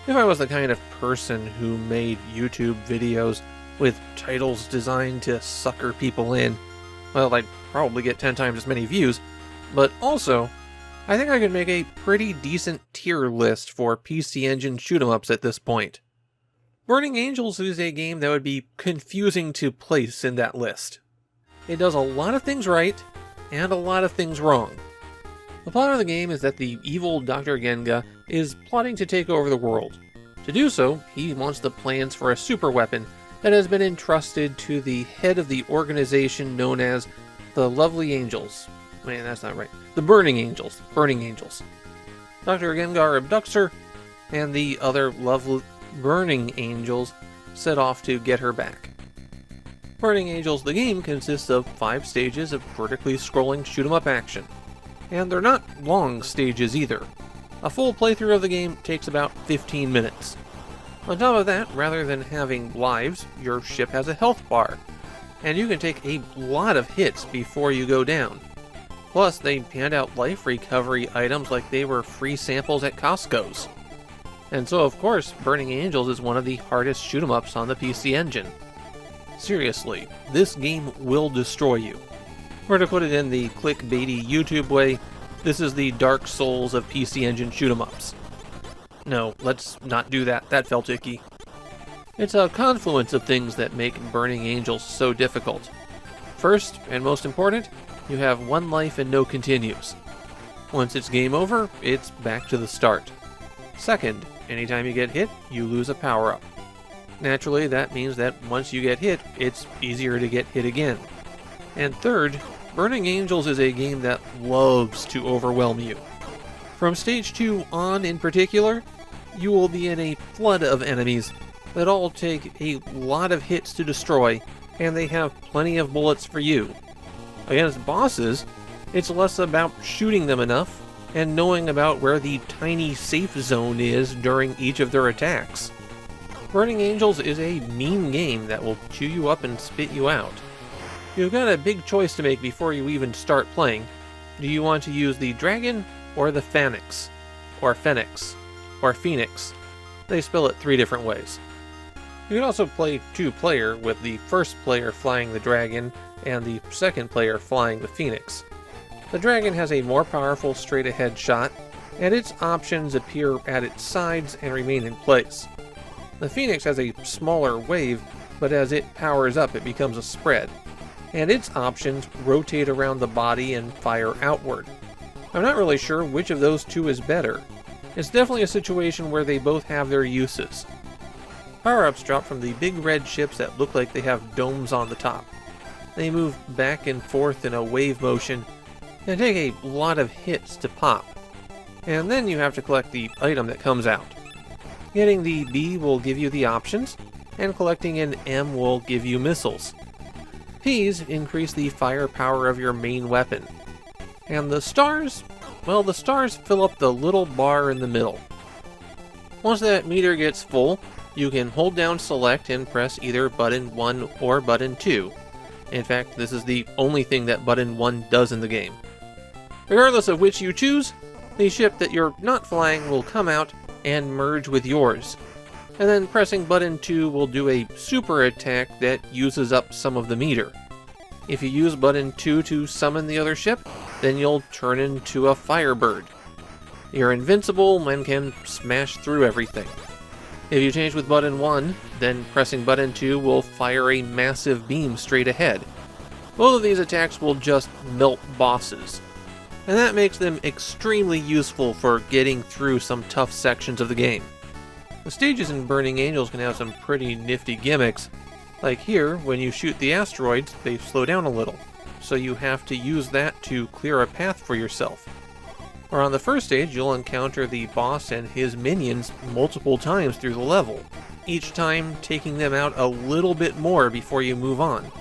If I was the kind of person who made YouTube videos with titles designed to sucker people in, well, I'd probably get 10 times as many views, but also, I think I could make a pretty decent tier list for PC Engine shoot-'em-ups at this point. Burning Angels is a game that would be confusing to place in that list. It does a lot of things right, and a lot of things wrong. The plot of the game is that the evil Dr. Genga is plotting to take over the world. To do so, he wants the plans for a super weapon that has been entrusted to the head of the organization known as the Lovely Angels. Man, that's not right. The Burning Angels. Burning Angels. Dr. Gengar abducts her, and the other lovely Burning Angels set off to get her back. Burning Angels, the game, consists of 5 stages of vertically scrolling shoot-'em-up action. And they're not long stages either. A full playthrough of the game takes about 15 minutes. On top of that, rather than having lives, your ship has a health bar, and you can take a lot of hits before you go down. Plus, they hand out life recovery items like they were free samples at Costco's. And so, of course, Burning Angels is one of the hardest shoot-'em-ups on the PC Engine. Seriously, this game will destroy you. Or to put it in the clickbaity YouTube way, this is the Dark Souls of PC Engine shoot-'em-ups. No, let's not do that. That felt icky. It's a confluence of things that make Burning Angels so difficult. First, and most important, you have 1 life and no continues. Once it's game over, it's back to the start. Second, anytime you get hit, you lose a power-up. Naturally, that means that once you get hit, it's easier to get hit again. And third, Burning Angels is a game that loves to overwhelm you. From stage 2 on in particular, you will be in a flood of enemies that all take a lot of hits to destroy, and they have plenty of bullets for you. Against bosses, it's less about shooting them enough and knowing about where the tiny safe zone is during each of their attacks. Burning Angels is a mean game that will chew you up and spit you out. You've got a big choice to make before you even start playing. Do you want to use the dragon or the phoenix? Or phoenix? Or phoenix? They spell it 3 different ways. You can also play 2-player with the first player flying the dragon and the second player flying the phoenix. The dragon has a more powerful straight-ahead shot, and its options appear at its sides and remain in place. The phoenix has a smaller wave, but as it powers up it becomes a spread, and its options rotate around the body and fire outward. I'm not really sure which of those 2 is better. It's definitely a situation where they both have their uses. Power-ups drop from the big red ships that look like they have domes on the top. They move back and forth in a wave motion, and take a lot of hits to pop. And then you have to collect the item that comes out. Getting the B will give you the options, and collecting an M will give you missiles. P's increase the firepower of your main weapon. And the stars? Well, the stars fill up the little bar in the middle. Once that meter gets full, you can hold down select and press either button 1 or button 2. In fact, this is the only thing that button 1 does in the game. Regardless of which you choose, the ship that you're not flying will come out and merge with yours. And then pressing button 2 will do a super attack that uses up some of the meter. If you use button 2 to summon the other ship, then you'll turn into a Firebird. You're invincible and can smash through everything. If you change with button 1, then pressing button 2 will fire a massive beam straight ahead. Both of these attacks will just melt bosses, and that makes them extremely useful for getting through some tough sections of the game. The stages in Burning Angels can have some pretty nifty gimmicks. Like here, when you shoot the asteroids, they slow down a little, so you have to use that to clear a path for yourself. Or on the first stage, you'll encounter the boss and his minions multiple times through the level, each time taking them out a little bit more before you move on.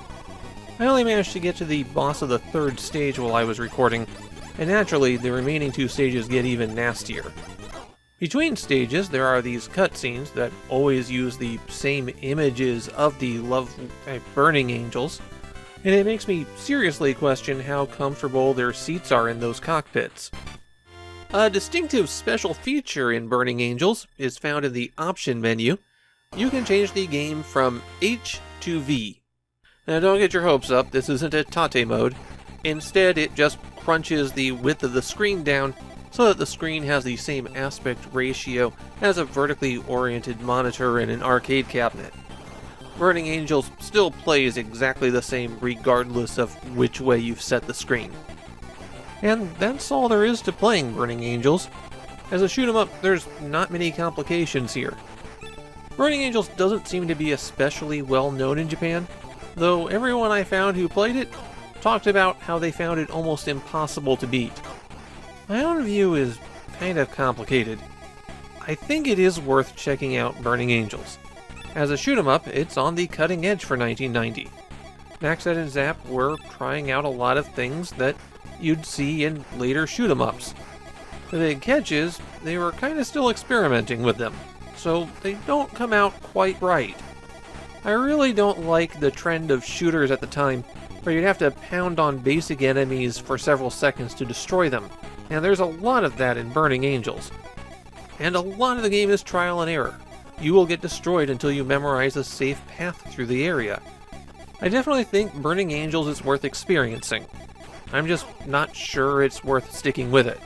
I only managed to get to the boss of the 3rd stage while I was recording, and naturally, the remaining 2 stages get even nastier. Between stages, there are these cutscenes that always use the same images of the Burning Angels, and it makes me seriously question how comfortable their seats are in those cockpits. A distinctive special feature in Burning Angels is found in the option menu. You can change the game from H to V. Now don't get your hopes up, this isn't a Tate mode. Instead, it just crunches the width of the screen down so that the screen has the same aspect ratio as a vertically oriented monitor in an arcade cabinet. Burning Angels still plays exactly the same regardless of which way you've set the screen. And that's all there is to playing Burning Angels. As a shoot 'em up, there's not many complications here. Burning Angels doesn't seem to be especially well known in Japan, though everyone I found who played it talked about how they found it almost impossible to beat. My own view is kind of complicated. I think it is worth checking out Burning Angels. As a shoot 'em up, it's on the cutting edge for 1990. Maxed and Zap were trying out a lot of things that you'd see in later shoot 'em ups. The big catch is, they were kinda still experimenting with them, so they don't come out quite right. I really don't like the trend of shooters at the time, where you'd have to pound on basic enemies for several seconds to destroy them, and there's a lot of that in Burning Angels. And a lot of the game is trial and error. You will get destroyed until you memorize a safe path through the area. I definitely think Burning Angels is worth experiencing. I'm just not sure it's worth sticking with it.